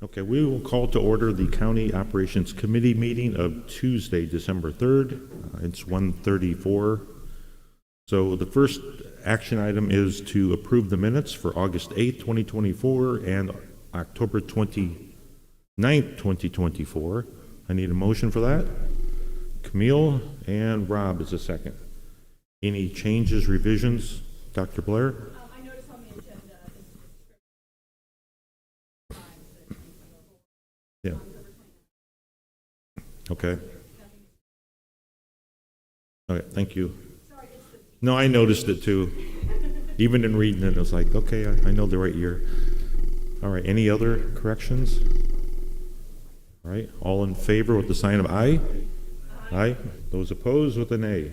Okay, we will call to order the County Operations Committee meeting of Tuesday, December 3rd. It's 1:34. So the first action item is to approve the minutes for August 8th, 2024 and October 29th, 2024. I need a motion for that. Camille and Rob is a second. Any changes, revisions? Dr. Blair? I noticed on the agenda. Yeah. Okay. Okay, thank you. No, I noticed it too. Even in reading it, I was like, okay, I know the right year. All right, any other corrections? All right, all in favor with the sign of aye? Aye. Those opposed with an A.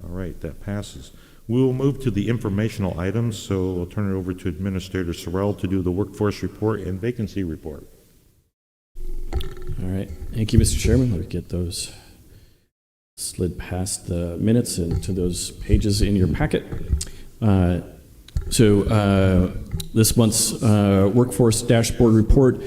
All right, that passes. We will move to the informational items, so I'll turn it over to Administrator Sorrell to do the workforce report and vacancy report. All right. Thank you, Mr. Chairman. Let me get those slid past the minutes into those pages in your packet. This month's workforce dashboard report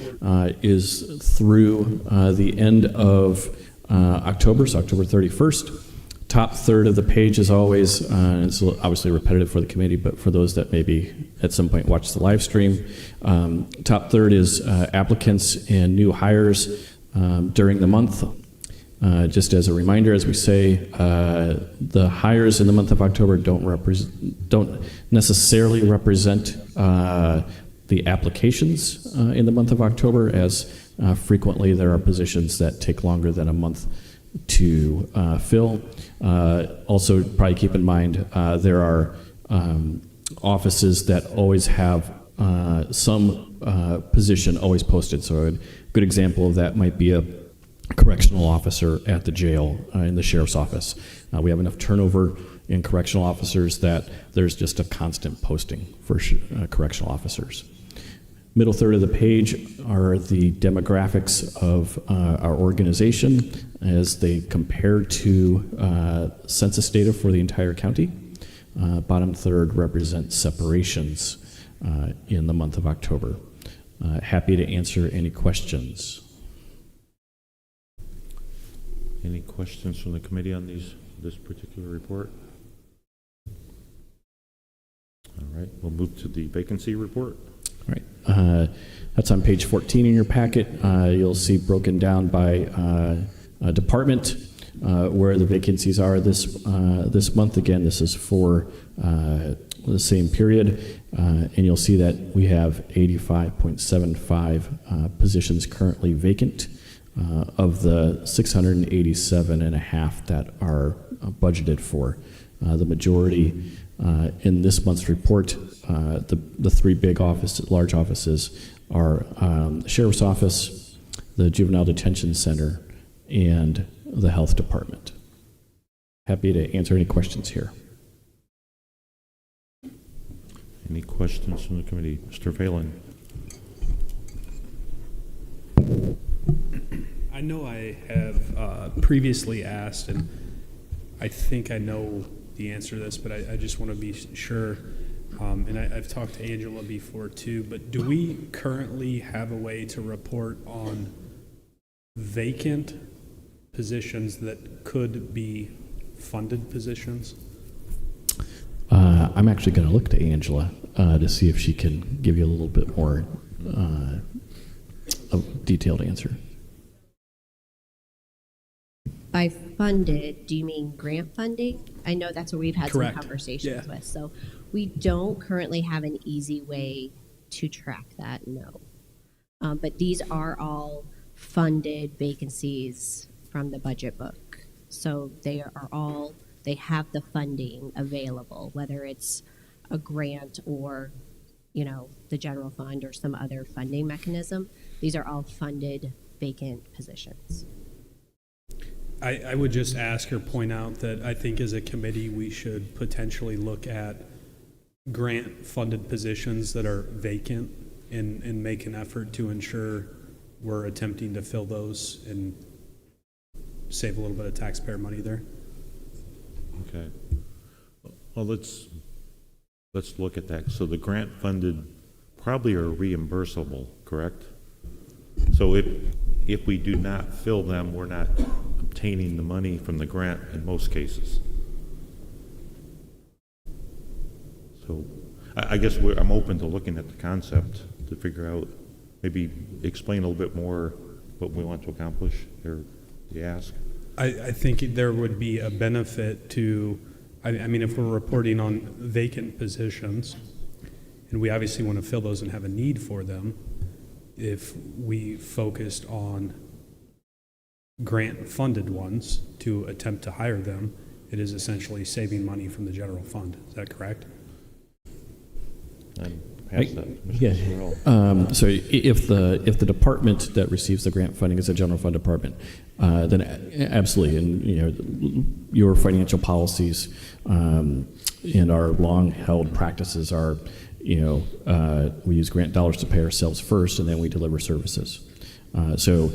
is through the end of October, so October 31st. Top third of the page, as always, it's obviously repetitive for the committee, but for those that maybe at some point watch the live stream, top third is applicants and new hires during the month. Just as a reminder, as we say, the hires in the month of October don't necessarily represent the applications in the month of October, as frequently there are positions that take longer than a month to fill. Also, probably keep in mind there are offices that always have some position always posted. So a good example of that might be a correctional officer at the jail in the sheriff's office. We have enough turnover in correctional officers that there's just a constant posting for correctional officers. Middle third of the page are the demographics of our organization as they compare to census data for the entire county. Bottom third represents separations in the month of October. Happy to answer any questions. Any questions from the committee on this particular report? All right, we'll move to the vacancy report. All right, that's on page 14 in your packet. You'll see broken down by department where the vacancies are this month. Again, this is for the same period, and you'll see that we have 85.75 positions currently vacant of the 687.5 that are budgeted for. The majority in this month's report, the three big large offices are the Sheriff's Office, the Juvenile Detention Center, and the Health Department. Happy to answer any questions here. Any questions from the committee? Mr. Phelan. I know I have previously asked, and I think I know the answer to this, but I just want to be sure. And I've talked to Angela before too, but do we currently have a way to report on vacant positions that could be funded positions? I'm actually going to look to Angela to see if she can give you a little bit more a detailed answer. By funded, do you mean grant funding? I know that's what we've had Correct. some conversations Yeah. with. So we don't currently have an easy way to track that, no. But these are all funded vacancies from the budget book. So they have the funding available, whether it's a grant or, the general fund or some other funding mechanism. These are all funded vacant positions. I would just ask or point out that I think as a committee we should potentially look at grant-funded positions that are vacant and make an effort to ensure we're attempting to fill those and save a little bit of taxpayer money there. Okay. Well, let's look at that. So the grant funded probably are reimbursable, correct? So if we do not fill them, we're not obtaining the money from the grant in most cases. So I guess I'm open to looking at the concept to figure out, maybe explain a little bit more what we want to accomplish, or the ask. I think there would be a benefit to, I mean, if we're reporting on vacant positions, and we obviously want to fill those and have a need for them, if we focused on grant-funded ones to attempt to hire them, it is essentially saving money from the general fund. Is that correct? And pass that, Mr. Yeah. Sorrell. So if the department that receives the grant funding is a general fund department, then absolutely, and your financial policies and our long-held practices are, we use grant dollars to pay ourselves first, and then we deliver services. So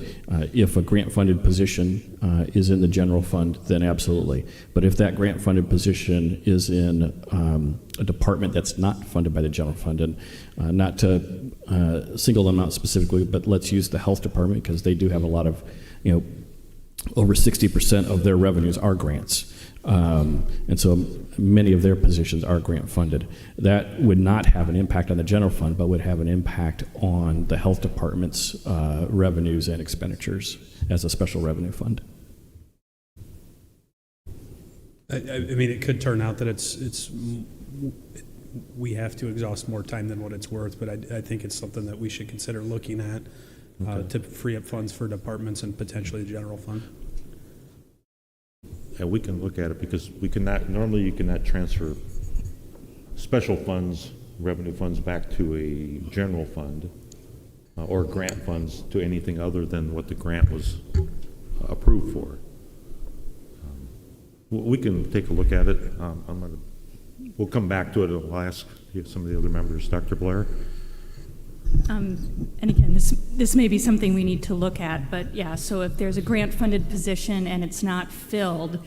if a grant-funded position is in the general fund, then absolutely. But if that grant-funded position is in a department that's not funded by the general fund, and not to single them out specifically, but let's use the health department, because they do have a lot of, over 60% of their revenues are grants. And so many of their positions are grant funded. That would not have an impact on the general fund, but would have an impact on the health department's revenues and expenditures as a special revenue fund. I mean, it could turn out that we have to exhaust more time than what it's worth, but I think it's something that we should consider looking at to free up funds for departments and potentially the general fund. Yeah, we can look at it, because normally you cannot transfer special funds, revenue funds, back to a general fund or grant funds to anything other than what the grant was approved for. We can take a look at it. We'll come back to it, and we'll ask some of the other members. Dr. Blair? And again, this may be something we need to look at, but yeah, so if there's a grant-funded position and it's not filled,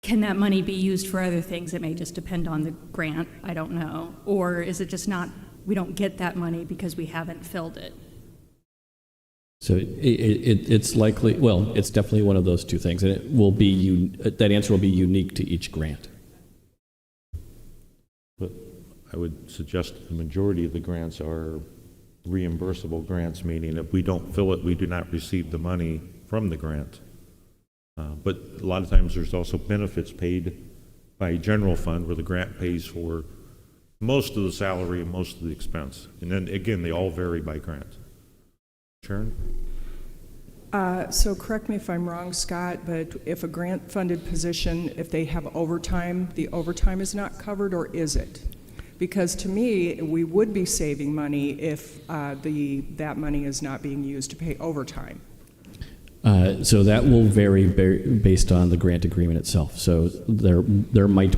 can that money be used for other things? It may just depend on the grant, I don't know. Or is it just not, we don't get that money because we haven't filled it? So it's likely, well, it's definitely one of those two things, and it will be, that answer will be unique to each grant. But I would suggest the majority of the grants are reimbursable grants, meaning if we don't fill it, we do not receive the money from the grant. But a lot of times there's also benefits paid by a general fund where the grant pays for most of the salary and most of the expense. And then again, they all vary by grant. Sharon? So correct me if I'm wrong, Scott, but if a grant-funded position, if they have overtime, the overtime is not covered, or is it? Because to me, we would be saving money if that money is not being used to pay overtime. So that will vary based on the grant agreement itself. So there might,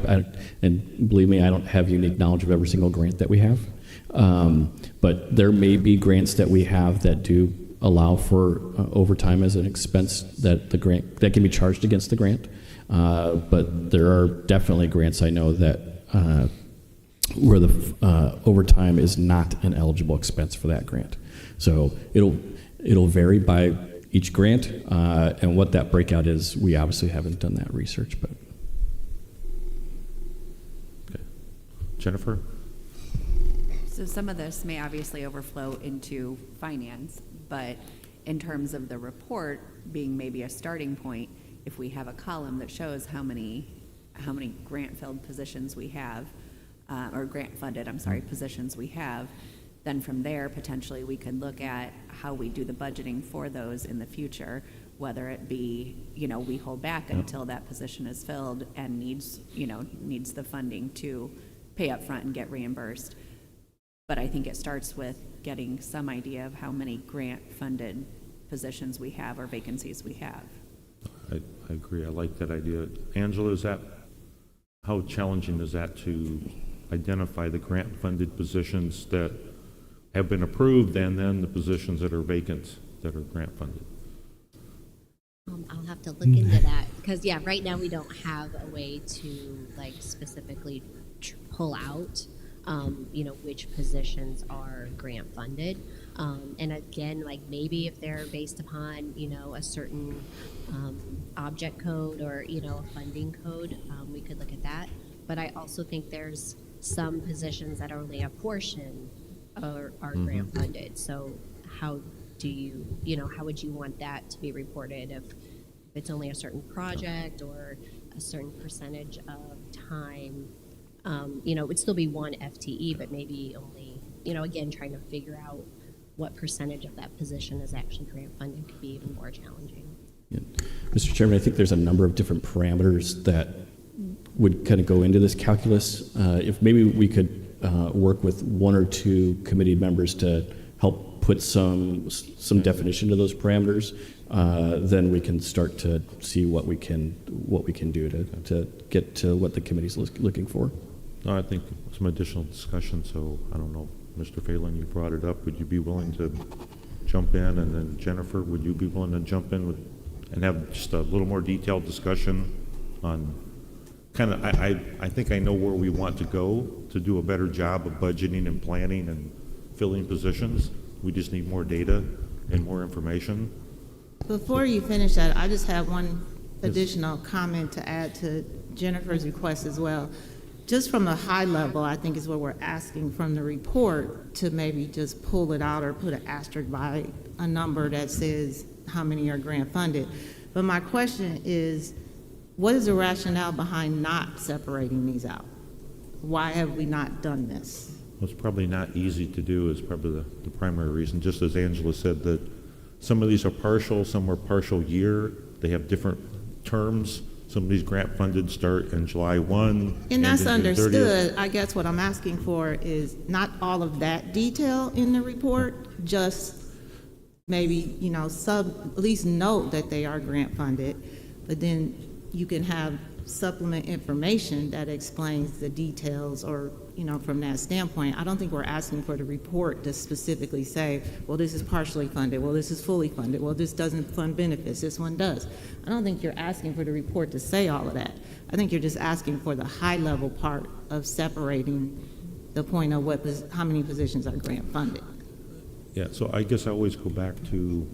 and believe me, I don't have unique knowledge of every single grant that we have, but there may be grants that we have that do allow for overtime as an expense that the grant that can be charged against the grant. But there are definitely grants I know that where the overtime is not an eligible expense for that grant. So it'll vary by each grant, and what that breakout is, we obviously haven't done that research. But okay. Jennifer? So some of this may obviously overflow into finance, but in terms of the report being maybe a starting point, if we have a column that shows how many grant-filled positions we have, or grant-funded, positions we have, then from there, potentially we could look at how we do the budgeting for those in the future, whether it be, we hold back until that position is filled and needs the funding to pay up front and get reimbursed. But I think it starts with getting some idea of how many grant-funded positions we have or vacancies we have. I agree. I like that idea. Angela, how challenging is that to identify the grant-funded positions that have been approved and then the positions that are vacant that are grant-funded? I'll have to look into that, because right now we don't have a way to specifically pull out which positions are grant funded. And again, like maybe if they're based upon, a certain object code or, a funding code, we could look at that. But I also think there's some positions that are only a portion are grant funded. So how do how would you want that to be reported if it's only a certain project or a certain percentage of time? It would still be one FTE, but maybe only, again, trying to figure out what percentage of that position is actually grant funded could be even more challenging. Yeah. Mr. Chairman, I think there's a number of different parameters that would kind of go into this calculus. If maybe we could work with one or two committee members to help put some definition to those parameters, then we can start to see what we can do to get to what the committee's looking for. No, I think some additional discussion, so I don't know, Mr. Phelan, you brought it up. Would you be willing to jump in? And then Jennifer, would you be willing to jump in and have just a little more detailed discussion on kind of, I think I know where we want to go to do a better job of budgeting and planning and filling positions. We just need more data and more information. Before you finish that, I just have one additional comment to add to Jennifer's request as well. Just from a high level, I think is what we're asking from the report, to maybe just pull it out or put an asterisk by a number that says how many are grant funded. But my question is, what is the rationale behind not separating these out? Why have we not done this? Well, it's probably not easy to do is probably the primary reason. Just as Angela said, that some of these are partial, some are partial year. They have different terms. Some of these grant funded start in July 1. And that's end in June 30th. understood. I guess what I'm asking for is not all of that detail in the report, just maybe, at least note that they are grant funded, but then you can have supplement information that explains the details or, from that standpoint. I don't think we're asking for the report to specifically say, well, this is partially funded, well, this is fully funded, well, this doesn't fund benefits, this one does. I don't think you're asking for the report to say all of that. I think you're just asking for the high level part of separating the point of how many positions are grant funded. Yeah, so I guess I always go back to,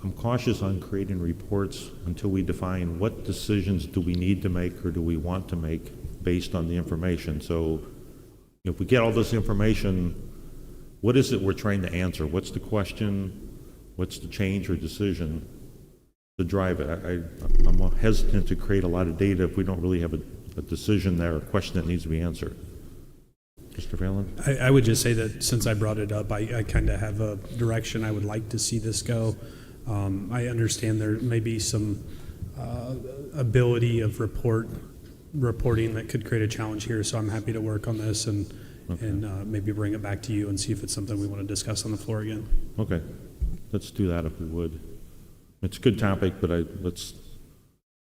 I'm cautious on creating reports until we define what decisions do we need to make or do we want to make based on the information. So if we get all this information, what is it we're trying to answer? What's the question? What's the change or decision to drive it? I'm hesitant to create a lot of data if we don't really have a decision there, a question that needs to be answered. Mr. Phelan? I would just say that since I brought it up, I kind of have a direction I would like to see this go. I understand there may be some ability of reporting that could create a challenge here, so I'm happy to work on this and maybe bring it back to you and see if it's something we want to discuss on the floor again. Okay, let's do that if we would. It's a good topic, but let's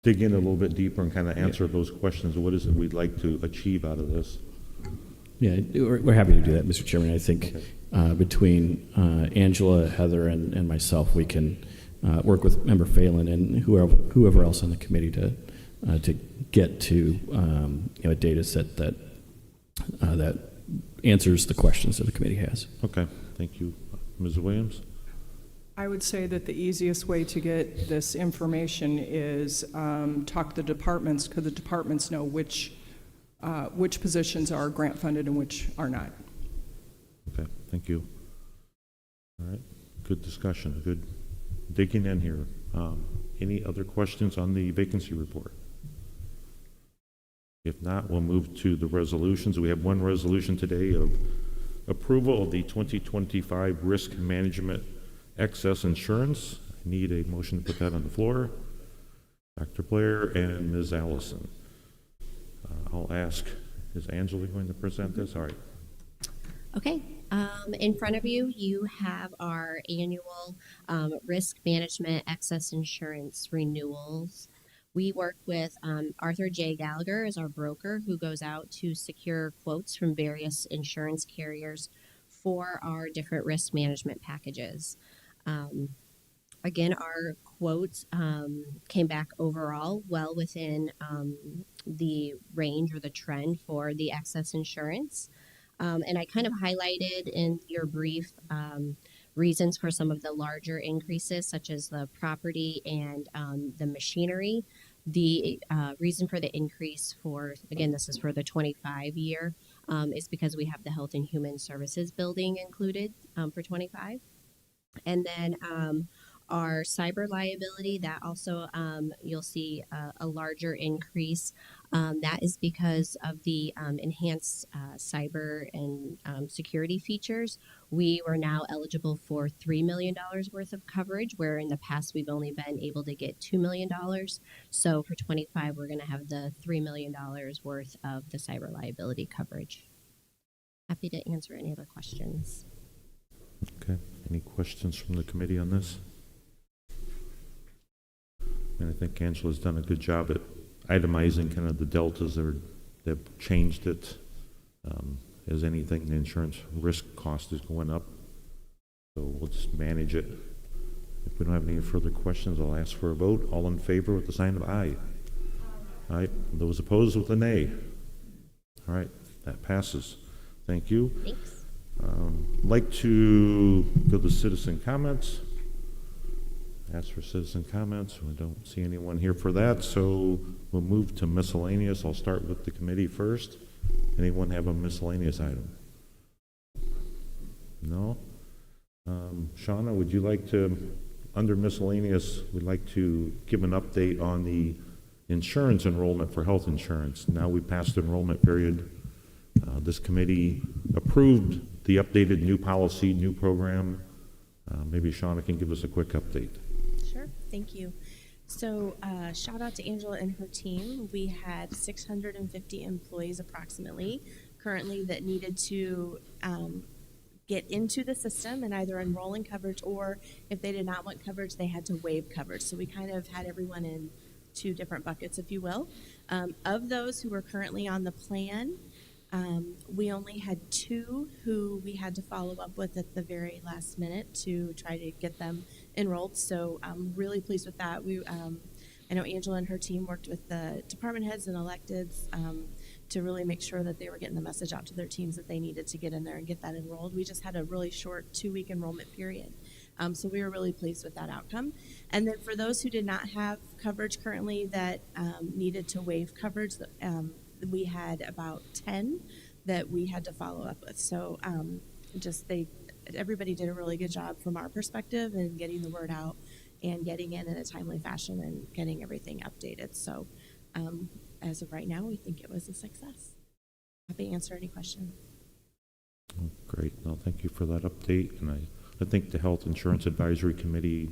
dig in a little bit deeper and kind of answer those questions. What is it we'd like to achieve out of this? Yeah, we're happy to do that, Mr. Chairman. I think between Angela, Heather, and myself, we can work with Member Phelan and whoever else on the committee to get to a data set that answers the questions that the committee has. Okay, thank you. Ms. Williams? I would say that the easiest way to get this information is talk to the departments, because the departments know which positions are grant funded and which are not. Okay, thank you. All right, good discussion, good digging in here. Any other questions on the vacancy report? If not, we'll move to the resolutions. We have one resolution today of approval of the 2025 risk management excess insurance. I need a motion to put that on the floor. Dr. Blair and Ms. Allison. I'll ask, is Angela going to present this? All right. Okay. In front of you, you have our annual risk management excess insurance renewals. We work with Arthur J. Gallagher as our broker, who goes out to secure quotes from various insurance carriers for our different risk management packages. Again, our quotes came back overall well within the range or the trend for the excess insurance. And I kind of highlighted in your brief Reasons for some of the larger increases, such as the property and the machinery. The reason for the increase for, again, this is for the 25 year, is because we have the Health and Human Services building included for 25. And then our cyber liability, that also you'll see a larger increase. That is because of the enhanced cyber and security features. We were now eligible for $3 million worth of coverage, where in the past we've only been able to get $2 million. So for 25, we're going to have the $3 million worth of the cyber liability coverage. Happy to answer any other questions. Okay. Any questions from the committee on this? And I think Angela's done a good job at itemizing kind of the deltas that have changed it. As anything, the insurance risk cost is going up. So we'll just manage it. If we don't have any further questions, I'll ask for a vote. All in favor with the sign of aye. Aye. Those opposed with a nay. All right, that passes. Thank you. Thanks. Like to go to citizen comments. Ask for citizen comments. We don't see anyone here for that, so we'll move to miscellaneous. I'll start with the committee first. Anyone have a miscellaneous item? No? Shauna, would you like to, under miscellaneous, we'd like to give an update on the insurance enrollment for health insurance. Now we passed enrollment period. This committee approved the updated new policy, new program. Maybe Shauna can give us a quick update. Sure, thank you. So shout out to Angela and her team. We had 650 employees approximately currently that needed to get into the system and either enroll in coverage, or if they did not want coverage, they had to waive coverage. So we kind of had everyone in two different buckets, if you will. Of those who were currently on the plan, we only had 2 who we had to follow up with at the very last minute to try to get them enrolled. So I'm really pleased with that. I know Angela and her team worked with the department heads and electeds to really make sure that they were getting the message out to their teams that they needed to get in there and get that enrolled. We just had a really short 2-week enrollment period. So we were really pleased with that outcome. And then for those who did not have coverage currently that needed to waive coverage, we had about 10 that we had to follow up with. So everybody did a really good job from our perspective in getting the word out and getting in a timely fashion and getting everything updated. So as of right now, we think it was a success. Happy to answer any questions. Oh, great. No, thank you for that update. And I think the Health Insurance Advisory Committee,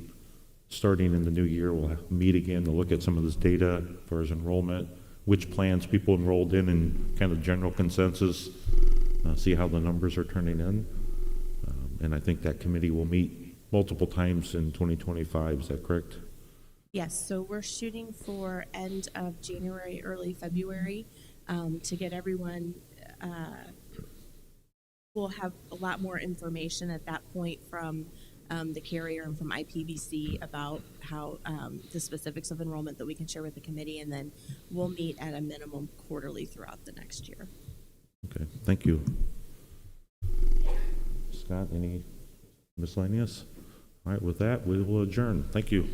starting in the new year, will meet again to look at some of this data as far as enrollment, which plans people enrolled in, and kind of general consensus, see how the numbers are turning in. And I think that committee will meet multiple times in 2025. Is that correct? Yes, so we're shooting for end of January, early February to get everyone. We'll have a lot more information at that point from the carrier and from IPVC about how the specifics of enrollment that we can share with the committee, and then we'll meet at a minimum quarterly throughout the next year. Okay, thank you. Scott, any miscellaneous? All right, with that, we will adjourn. Thank you.